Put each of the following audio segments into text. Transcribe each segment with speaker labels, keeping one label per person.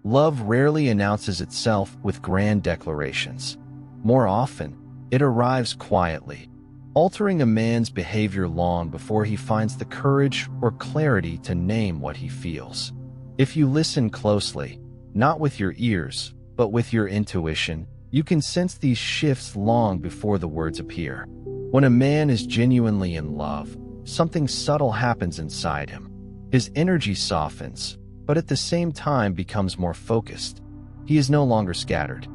Speaker 1: Love rarely announces itself with grand declarations. More often, it arrives quietly, altering a man's behavior long before he finds the courage or clarity to name what he feels. If you listen closely, not with your ears, but with your intuition, you can sense these shifts long before the words appear. When a man is genuinely in love, something subtle happens inside him. His energy softens, but at the same time becomes more focused. He is no longer scattered.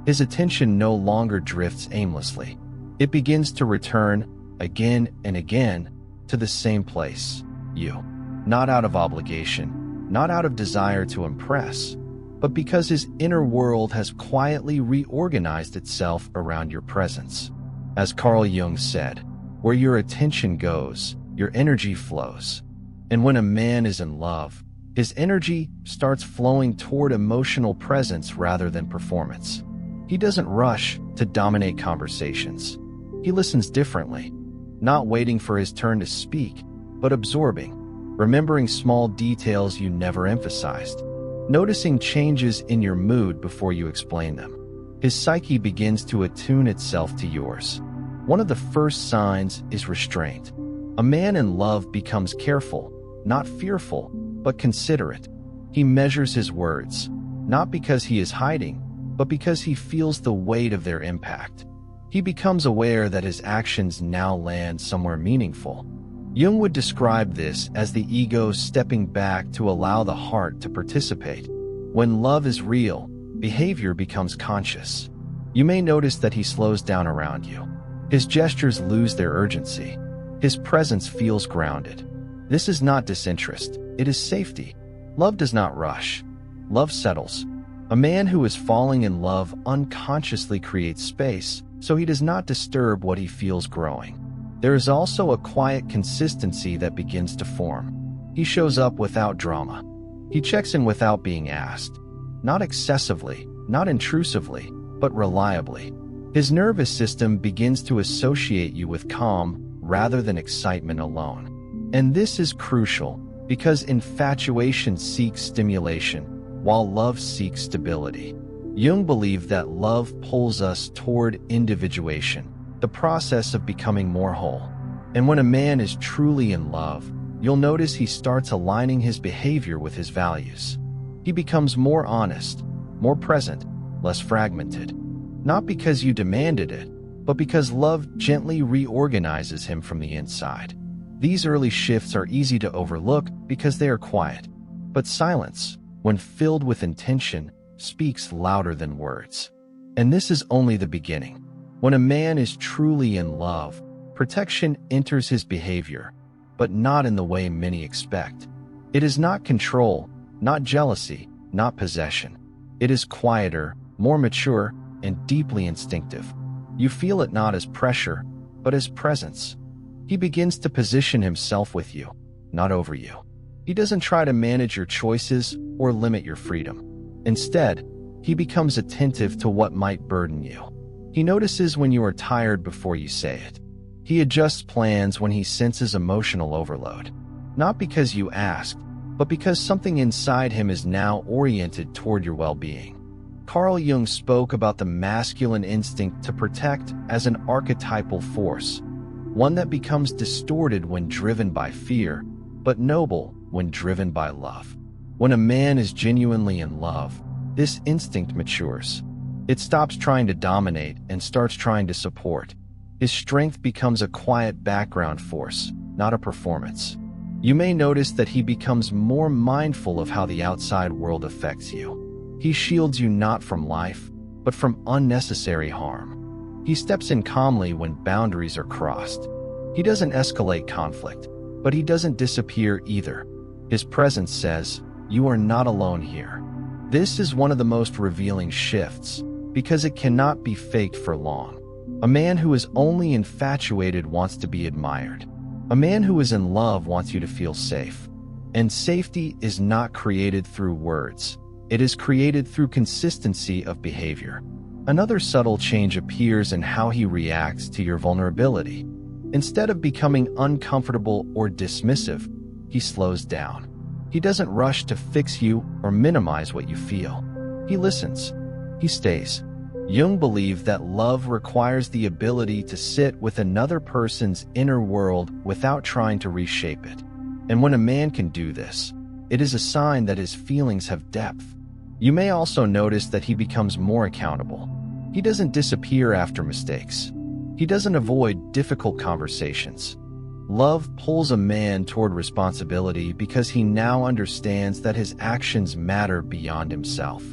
Speaker 1: His attention no longer drifts aimlessly. It begins to return, again and again, to the same place, you. Not out of obligation, not out of desire to impress, but because his inner world has quietly reorganized itself around your presence. As Carl Jung said, where your attention goes, your energy flows. And when a man is in love, his energy starts flowing toward emotional presence rather than performance. He doesn't rush to dominate conversations. He listens differently, not waiting for his turn to speak, but absorbing, remembering small details you never emphasized, noticing changes in your mood before you explain them. His psyche begins to attune itself to yours. One of the first signs is restraint. A man in love becomes careful, not fearful, but considerate. He measures his words, not because he is hiding, but because he feels the weight of their impact. He becomes aware that his actions now land somewhere meaningful. Jung would describe this as the ego stepping back to allow the heart to participate. When love is real, behavior becomes conscious. You may notice that he slows down around you. His gestures lose their urgency. His presence feels grounded. This is not disinterest, it is safety. Love does not rush. Love settles. A man who is falling in love unconsciously creates space, so he does not disturb what he feels growing. There is also a quiet consistency that begins to form. He shows up without drama. He checks in without being asked. Not excessively, not intrusively, but reliably. His nervous system begins to associate you with calm rather than excitement alone. And this is crucial because infatuation seeks stimulation, while love seeks stability. Jung believed that love pulls us toward individuation, the process of becoming more whole. And when a man is truly in love, you'll notice he starts aligning his behavior with his values. He becomes more honest, more present, less fragmented. Not because you demanded it, but because love gently reorganizes him from the inside. These early shifts are easy to overlook because they are quiet. But silence, when filled with intention, speaks louder than words. And this is only the beginning. When a man is truly in love, protection enters his behavior, but not in the way many expect. It is not control, not jealousy, not possession. It is quieter, more mature, and deeply instinctive. You feel it not as pressure, but as presence. He begins to position himself with you, not over you. He doesn't try to manage your choices or limit your freedom. Instead, he becomes attentive to what might burden you. He notices when you are tired before you say it. He adjusts plans when he senses emotional overload. Not because you asked, but because something inside him is now oriented toward your well-being. Carl Jung spoke about the masculine instinct to protect as an archetypal force, one that becomes distorted when driven by fear, but noble when driven by love. When a man is genuinely in love, this instinct matures. It stops trying to dominate and starts trying to support. His strength becomes a quiet background force, not a performance. You may notice that he becomes more mindful of how the outside world affects you. He shields you not from life, but from unnecessary harm. He steps in calmly when boundaries are crossed. He doesn't escalate conflict, but he doesn't disappear either. His presence says, "You are not alone here." This is one of the most revealing shifts, because it cannot be faked for long. A man who is only infatuated wants to be admired. A man who is in love wants you to feel safe. And safety is not created through words. It is created through consistency of behavior. Another subtle change appears in how he reacts to your vulnerability. Instead of becoming uncomfortable or dismissive, he slows down. He doesn't rush to fix you or minimize what you feel. He listens. He stays. Jung believed that love requires the ability to sit with another person's inner world without trying to reshape it. And when a man can do this, it is a sign that his feelings have depth. You may also notice that he becomes more accountable. He doesn't disappear after mistakes. He doesn't avoid difficult conversations. Love pulls a man toward responsibility because he now understands that his actions matter beyond himself.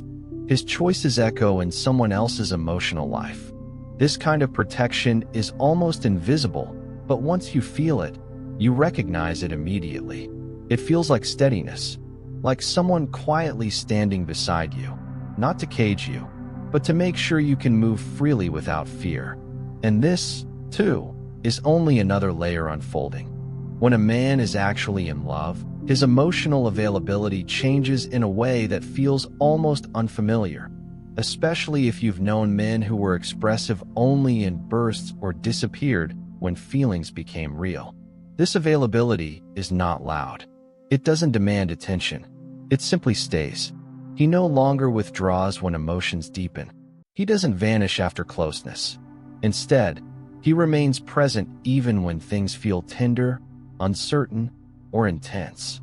Speaker 1: His choices echo in someone else's emotional life. This kind of protection is almost invisible, but once you feel it, you recognize it immediately. It feels like steadiness, like someone quietly standing beside you, not to cage you, but to make sure you can move freely without fear. And this, too, is only another layer unfolding. When a man is actually in love, his emotional availability changes in a way that feels almost unfamiliar, especially if you've known men who were expressive only in bursts or disappeared when feelings became real. This availability is not loud. It doesn't demand attention. It simply stays. He no longer withdraws when emotions deepen. He doesn't vanish after closeness. Instead, he remains present even when things feel tender, uncertain, or intense.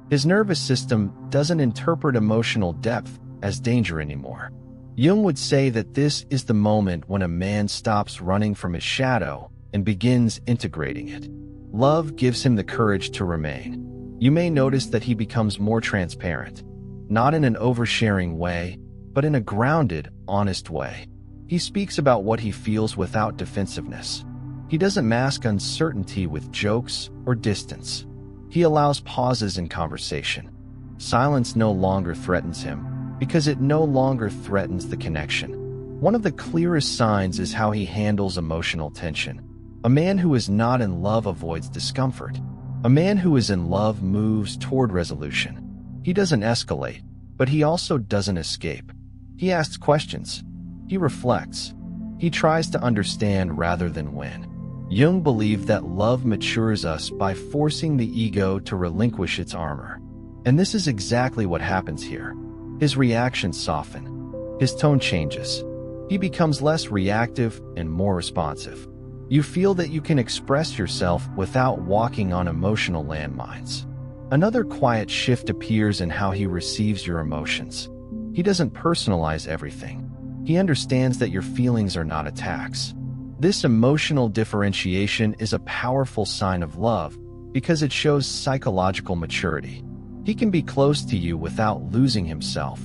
Speaker 1: His nervous system doesn't interpret emotional depth as danger anymore. Jung would say that this is the moment when a man stops running from his shadow and begins integrating it. Love gives him the courage to remain. You may notice that he becomes more transparent, not in an oversharing way, but in a grounded, honest way. He speaks about what he feels without defensiveness. He doesn't mask uncertainty with jokes or distance. He allows pauses in conversation. Silence no longer threatens him, because it no longer threatens the connection. One of the clearest signs is how he handles emotional tension. A man who is not in love avoids discomfort. A man who is in love moves toward resolution. He doesn't escalate, but he also doesn't escape. He asks questions. He reflects. He tries to understand rather than win. Jung believed that love matures us by forcing the ego to relinquish its armor. And this is exactly what happens here. His reactions soften. His tone changes. He becomes less reactive and more responsive. You feel that you can express yourself without walking on emotional landmines. Another quiet shift appears in how he receives your emotions. He doesn't personalize everything. He understands that your feelings are not attacks. This emotional differentiation is a powerful sign of love because it shows psychological maturity. He can be close to you without losing himself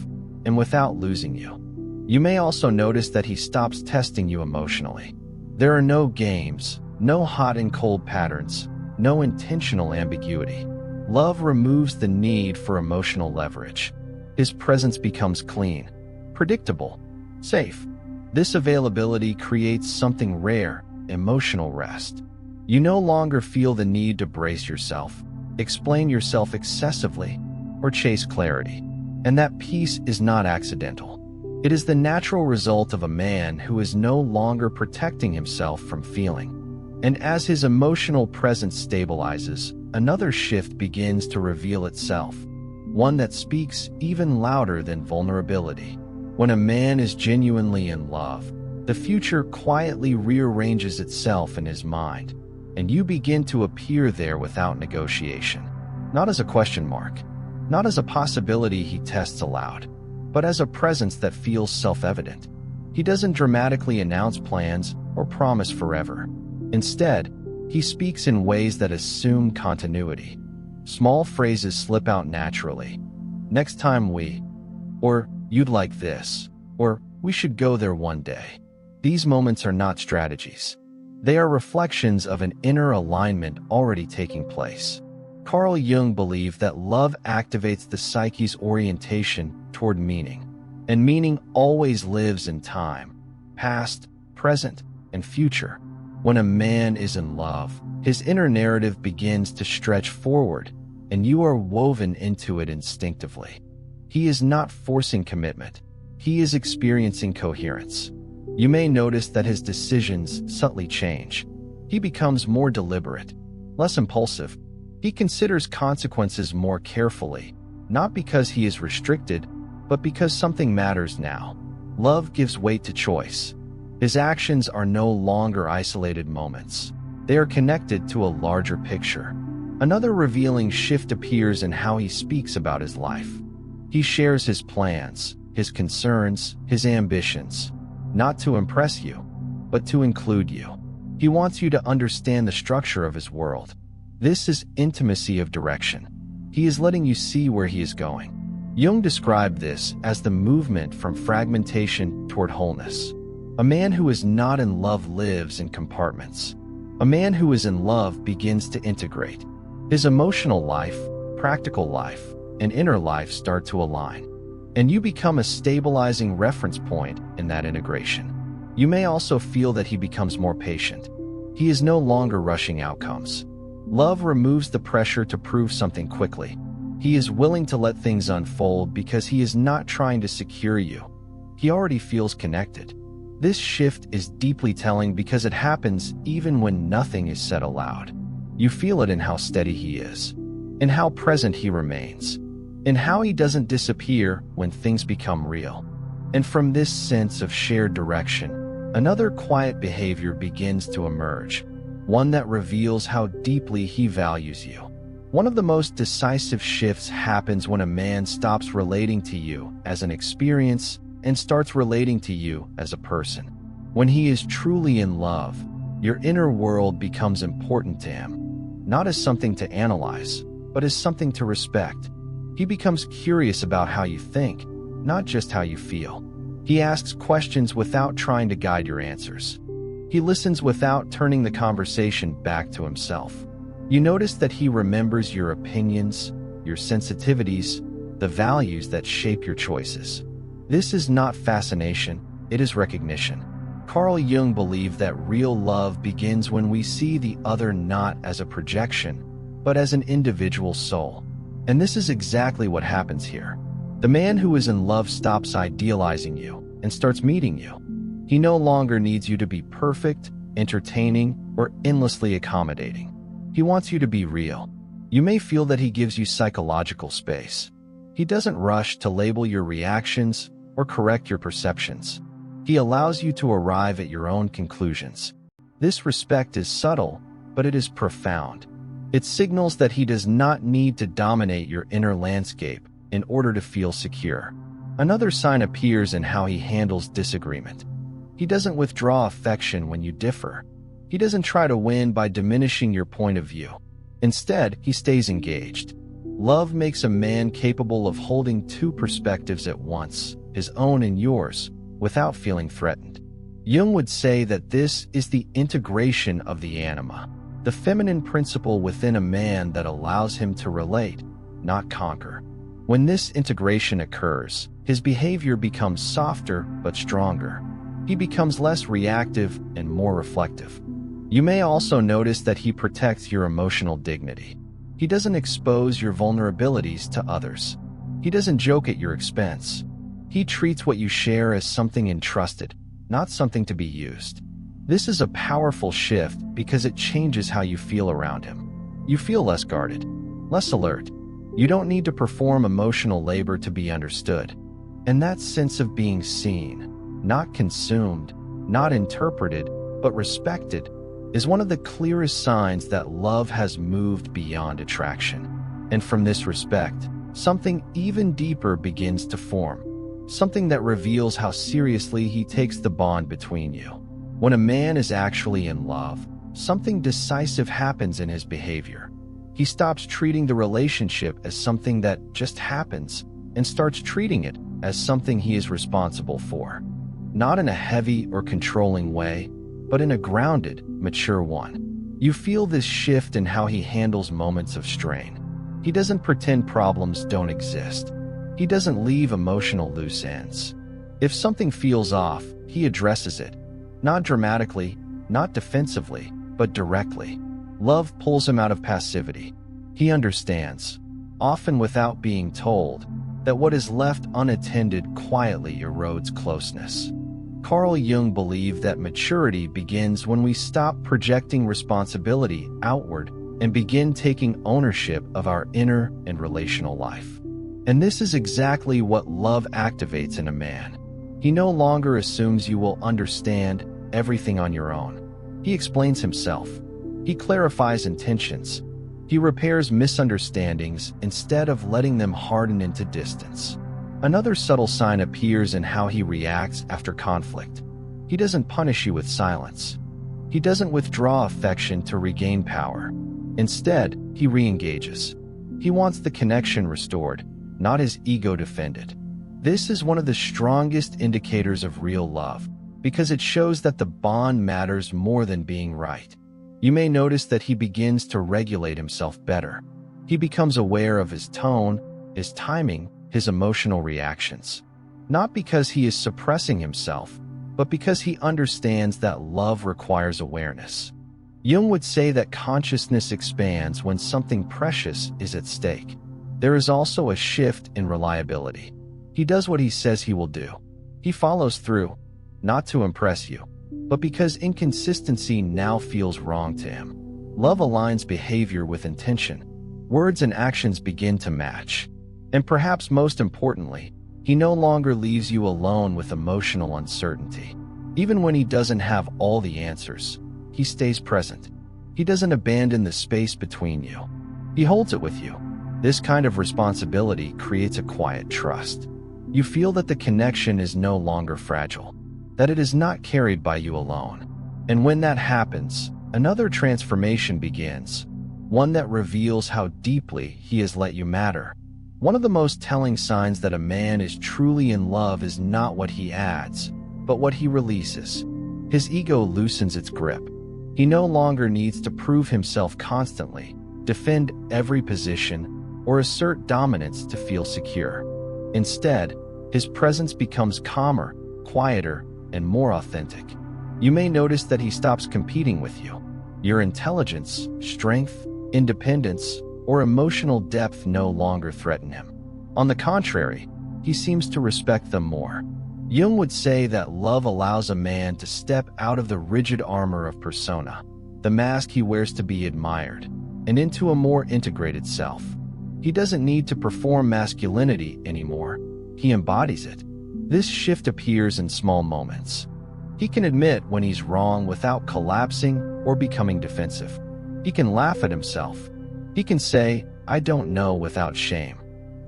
Speaker 1: and without losing you. You may also notice that he stops testing you emotionally. There are no games, no hot and cold patterns, no intentional ambiguity. Love removes the need for emotional leverage. His presence becomes clean, predictable, safe. This availability creates something rare, emotional rest. You no longer feel the need to brace yourself, explain yourself excessively, or chase clarity. And that peace is not accidental. It is the natural result of a man who is no longer protecting himself from feeling. And as his emotional presence stabilizes, another shift begins to reveal itself, one that speaks even louder than vulnerability. When a man is genuinely in love, the future quietly rearranges itself in his mind, and you begin to appear there without negotiation. Not as a question mark, not as a possibility he tests aloud, but as a presence that feels self-evident. He doesn't dramatically announce plans or promise forever. Instead, he speaks in ways that assume continuity. Small phrases slip out naturally. Next time we, or you'd like this, or we should go there one day. These moments are not strategies. They are reflections of an inner alignment already taking place. Carl Jung believed that love activates the psyche's orientation toward meaning, and meaning always lives in time, past, present, and future. When a man is in love, his inner narrative begins to stretch forward, and you are woven into it instinctively. He is not forcing commitment. He is experiencing coherence. You may notice that his decisions subtly change. He becomes more deliberate, less impulsive. He considers consequences more carefully, not because he is restricted, but because something matters now. Love gives weight to choice. His actions are no longer isolated moments. They are connected to a larger picture. Another revealing shift appears in how he speaks about his life. He shares his plans, his concerns, his ambitions, not to impress you, but to include you. He wants you to understand the structure of his world. This is intimacy of direction. He is letting you see where he is going. Jung described this as the movement from fragmentation toward wholeness. A man who is not in love lives in compartments. A man who is in love begins to integrate. His emotional life, practical life, and inner life start to align, and you become a stabilizing reference point in that integration. You may also feel that he becomes more patient. He is no longer rushing outcomes. Love removes the pressure to prove something quickly. He is willing to let things unfold because he is not trying to secure you. He already feels connected. This shift is deeply telling because it happens even when nothing is said aloud. You feel it in how steady he is, in how present he remains, in how he doesn't disappear when things become real. And from this sense of shared direction, another quiet behavior begins to emerge, one that reveals how deeply he values you. One of the most decisive shifts happens when a man stops relating to you as an experience and starts relating to you as a person. When he is truly in love, your inner world becomes important to him, not as something to analyze, but as something to respect. He becomes curious about how you think, not just how you feel. He asks questions without trying to guide your answers. He listens without turning the conversation back to himself. You notice that he remembers your opinions, your sensitivities, the values that shape your choices. This is not fascination, it is recognition. Carl Jung believed that real love begins when we see the other not as a projection, but as an individual soul. And this is exactly what happens here. The man who is in love stops idealizing you and starts meeting you. He no longer needs you to be perfect, entertaining, or endlessly accommodating. He wants you to be real. You may feel that he gives you psychological space. He doesn't rush to label your reactions or correct your perceptions. He allows you to arrive at your own conclusions. This respect is subtle, but it is profound. It signals that he does not need to dominate your inner landscape in order to feel secure. Another sign appears in how he handles disagreement. He doesn't withdraw affection when you differ. He doesn't try to win by diminishing your point of view. Instead, he stays engaged. Love makes a man capable of holding two perspectives at once, his own and yours, without feeling threatened. Jung would say that this is the integration of the anima, the feminine principle within a man that allows him to relate, not conquer. When this integration occurs, his behavior becomes softer but stronger. He becomes less reactive and more reflective. You may also notice that he protects your emotional dignity. He doesn't expose your vulnerabilities to others. He doesn't joke at your expense. He treats what you share as something entrusted, not something to be used. This is a powerful shift because it changes how you feel around him. You feel less guarded, less alert. You don't need to perform emotional labor to be understood. And that sense of being seen, not consumed, not interpreted, but respected, is one of the clearest signs that love has moved beyond attraction. And from this respect, something even deeper begins to form, something that reveals how seriously he takes the bond between you. When a man is actually in love, something decisive happens in his behavior. He stops treating the relationship as something that just happens and starts treating it as something he is responsible for. Not in a heavy or controlling way, but in a grounded, mature one. You feel this shift in how he handles moments of strain. He doesn't pretend problems don't exist. He doesn't leave emotional loose ends. If something feels off, he addresses it. Not dramatically, not defensively, but directly. Love pulls him out of passivity. He understands, often without being told, that what is left unattended quietly erodes closeness. Carl Jung believed that maturity begins when we stop projecting responsibility outward and begin taking ownership of our inner and relational life. And this is exactly what love activates in a man. He no longer assumes you will understand everything on your own. He explains himself. He clarifies intentions. He repairs misunderstandings instead of letting them harden into distance. Another subtle sign appears in how he reacts after conflict. He doesn't punish you with silence. He doesn't withdraw affection to regain power. Instead, he re-engages. He wants the connection restored, not his ego defended. This is one of the strongest indicators of real love, because it shows that the bond matters more than being right. You may notice that he begins to regulate himself better. He becomes aware of his tone, his timing, his emotional reactions. Not because he is suppressing himself, but because he understands that love requires awareness. Jung would say that consciousness expands when something precious is at stake. There is also a shift in reliability. He does what he says he will do. He follows through, not to impress you, but because inconsistency now feels wrong to him. Love aligns behavior with intention. Words and actions begin to match. And perhaps most importantly, he no longer leaves you alone with emotional uncertainty. Even when he doesn't have all the answers, he stays present. He doesn't abandon the space between you. He holds it with you. This kind of responsibility creates a quiet trust. You feel that the connection is no longer fragile, that it is not carried by you alone. And when that happens, another transformation begins, one that reveals how deeply he has let you matter. One of the most telling signs that a man is truly in love is not what he adds, but what he releases. His ego loosens its grip. He no longer needs to prove himself constantly, defend every position, or assert dominance to feel secure. Instead, his presence becomes calmer, quieter, and more authentic. You may notice that he stops competing with you. Your intelligence, strength, independence, or emotional depth no longer threaten him. On the contrary, he seems to respect them more. Jung would say that love allows a man to step out of the rigid armor of persona, the mask he wears to be admired, and into a more integrated self. He doesn't need to perform masculinity anymore. He embodies it. This shift appears in small moments. He can admit when he's wrong without collapsing or becoming defensive. He can laugh at himself. He can say, "I don't know," without shame.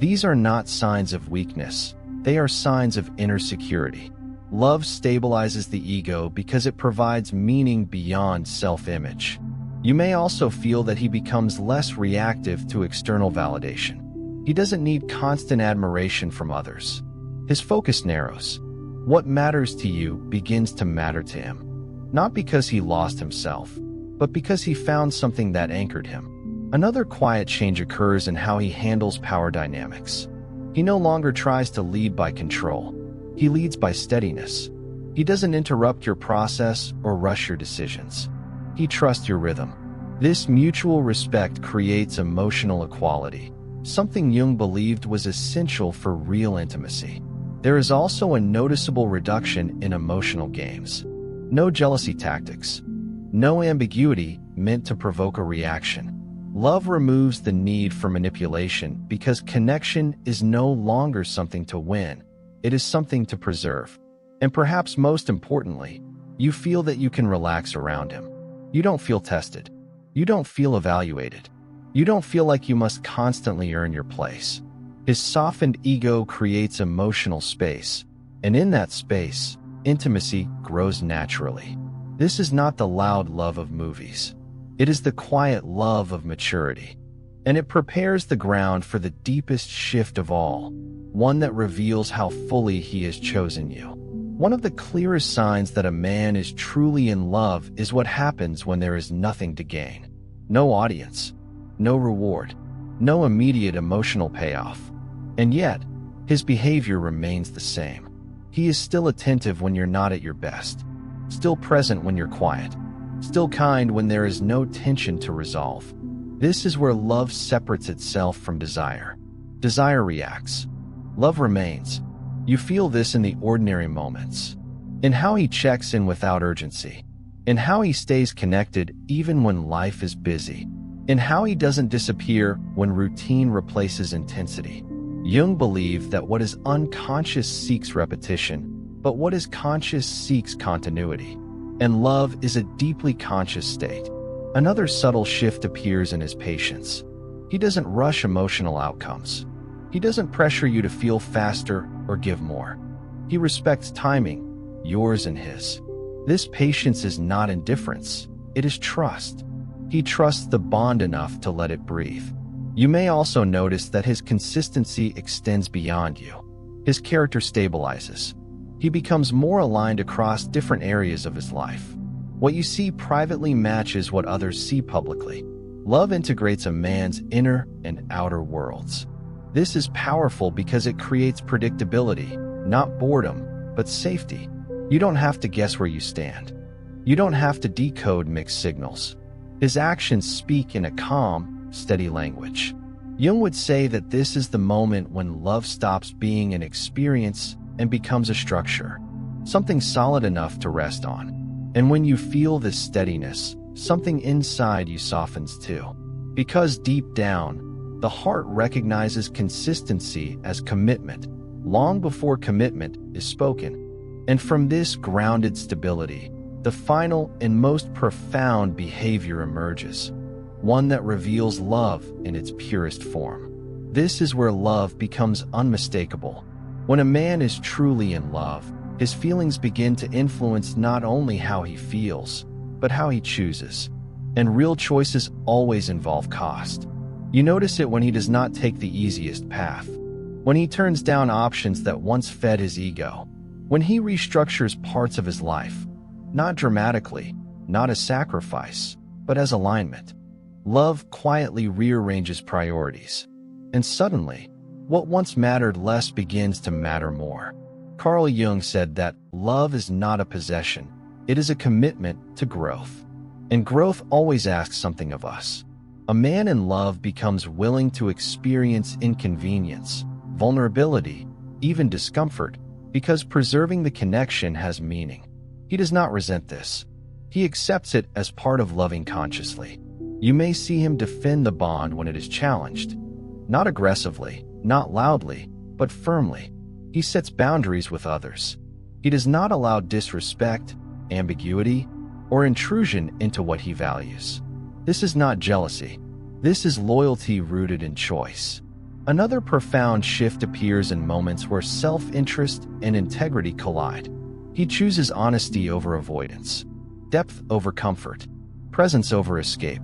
Speaker 1: These are not signs of weakness. They are signs of inner security. Love stabilizes the ego because it provides meaning beyond self-image. You may also feel that he becomes less reactive to external validation. He doesn't need constant admiration from others. His focus narrows. What matters to you begins to matter to him. Not because he lost himself, but because he found something that anchored him. Another quiet change occurs in how he handles power dynamics. He no longer tries to lead by control. He leads by steadiness. He doesn't interrupt your process or rush your decisions. He trusts your rhythm. This mutual respect creates emotional equality, something Jung believed was essential for real intimacy. There is also a noticeable reduction in emotional games. No jealousy tactics. No ambiguity meant to provoke a reaction. Love removes the need for manipulation because connection is no longer something to win. It is something to preserve. And perhaps most importantly, you feel that you can relax around him. You don't feel tested. You don't feel evaluated. You don't feel like you must constantly earn your place. His softened ego creates emotional space, and in that space, intimacy grows naturally. This is not the loud love of movies. It is the quiet love of maturity, and it prepares the ground for the deepest shift of all, one that reveals how fully he has chosen you. One of the clearest signs that a man is truly in love is what happens when there is nothing to gain. No audience, no reward, no immediate emotional payoff. And yet, his behavior remains the same. He is still attentive when you're not at your best, still present when you're quiet, still kind when there is no tension to resolve. This is where love separates itself from desire. Desire reacts. Love remains. You feel this in the ordinary moments, in how he checks in without urgency, in how he stays connected even when life is busy, in how he doesn't disappear when routine replaces intensity. Jung believed that what is unconscious seeks repetition, but what is conscious seeks continuity. And love is a deeply conscious state. Another subtle shift appears in his patience. He doesn't rush emotional outcomes. He doesn't pressure you to feel faster or give more. He respects timing, yours and his. This patience is not indifference, it is trust. He trusts the bond enough to let it breathe. You may also notice that his consistency extends beyond you. His character stabilizes. He becomes more aligned across different areas of his life. What you see privately matches what others see publicly. Love integrates a man's inner and outer worlds. This is powerful because it creates predictability, not boredom, but safety. You don't have to guess where you stand. You don't have to decode mixed signals. His actions speak in a calm, steady language. Jung would say that this is the moment when love stops being an experience and becomes a structure, something solid enough to rest on. And when you feel this steadiness, something inside you softens too. Because deep down, the heart recognizes consistency as commitment, long before commitment is spoken. And from this grounded stability, the final and most profound behavior emerges, one that reveals love in its purest form. This is where love becomes unmistakable. When a man is truly in love, his feelings begin to influence not only how he feels, but how he chooses. And real choices always involve cost. You notice it when he does not take the easiest path, when he turns down options that once fed his ego, when he restructures parts of his life, not dramatically, not as sacrifice, but as alignment. Love quietly rearranges priorities. And suddenly, what once mattered less begins to matter more. Carl Jung said that love is not a possession, it is a commitment to growth. And growth always asks something of us. A man in love becomes willing to experience inconvenience, vulnerability, even discomfort, because preserving the connection has meaning. He does not resent this. He accepts it as part of loving consciously. You may see him defend the bond when it is challenged. Not aggressively, not loudly, but firmly. He sets boundaries with others. He does not allow disrespect, ambiguity, or intrusion into what he values. This is not jealousy. This is loyalty rooted in choice. Another profound shift appears in moments where self-interest and integrity collide. He chooses honesty over avoidance, depth over comfort, presence over escape.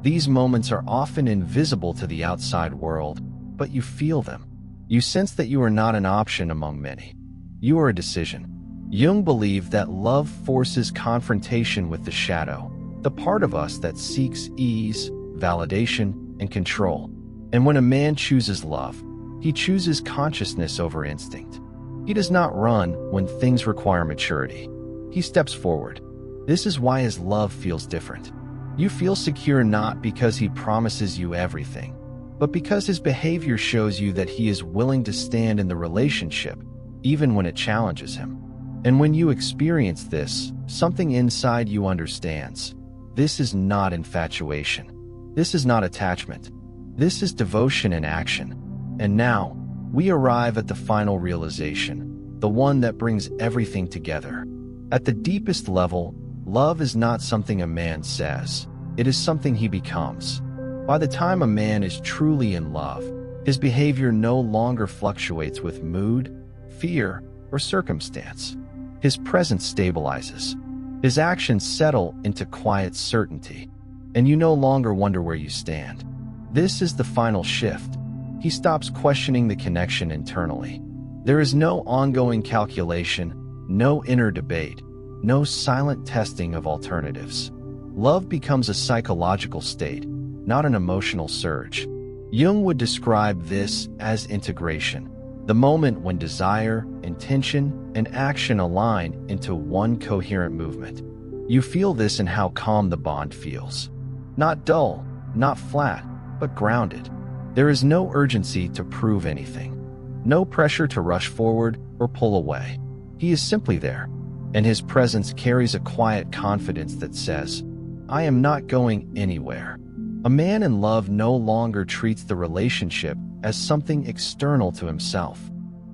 Speaker 1: These moments are often invisible to the outside world, but you feel them. You sense that you are not an option among many. You are a decision. Jung believed that love forces confrontation with the shadow, the part of us that seeks ease, validation, and control. And when a man chooses love, he chooses consciousness over instinct. He does not run when things require maturity. He steps forward. This is why his love feels different. You feel secure not because he promises you everything, but because his behavior shows you that he is willing to stand in the relationship, even when it challenges him. And when you experience this, something inside you understands. This is not infatuation. This is not attachment. This is devotion in action. And now, we arrive at the final realization, the one that brings everything together. At the deepest level, love is not something a man says. It is something he becomes. By the time a man is truly in love, his behavior no longer fluctuates with mood, fear, or circumstance. His presence stabilizes. His actions settle into quiet certainty, and you no longer wonder where you stand. This is the final shift. He stops questioning the connection internally. There is no ongoing calculation, no inner debate, no silent testing of alternatives. Love becomes a psychological state, not an emotional surge. Jung would describe this as integration, the moment when desire, intention, and action align into one coherent movement. You feel this in how calm the bond feels. Not dull, not flat, but grounded. There is no urgency to prove anything, no pressure to rush forward or pull away. He is simply there, and his presence carries a quiet confidence that says, I am not going anywhere. A man in love no longer treats the relationship as something external to himself.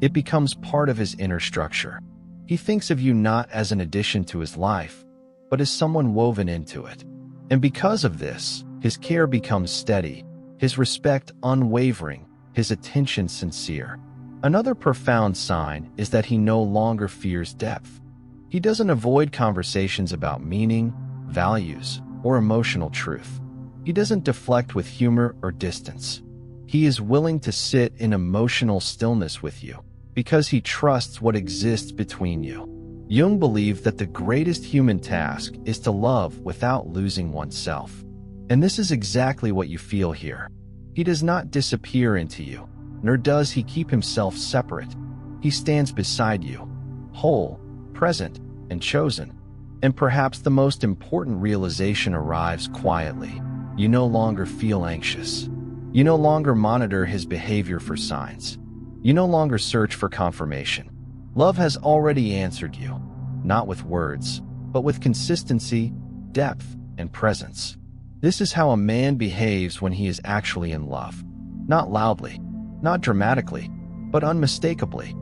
Speaker 1: It becomes part of his inner structure. He thinks of you not as an addition to his life, but as someone woven into it. And because of this, his care becomes steady, his respect unwavering, his attention sincere. Another profound sign is that he no longer fears depth. He doesn't avoid conversations about meaning, values, or emotional truth. He doesn't deflect with humor or distance. He is willing to sit in emotional stillness with you because he trusts what exists between you. Jung believed that the greatest human task is to love without losing oneself. And this is exactly what you feel here. He does not disappear into you, nor does he keep himself separate. He stands beside you, whole, present, and chosen. And perhaps the most important realization arrives quietly. You no longer feel anxious. You no longer monitor his behavior for signs. You no longer search for confirmation. Love has already answered you, not with words, but with consistency, depth, and presence. This is how a man behaves when he is actually in love. Not loudly, not dramatically, but unmistakably.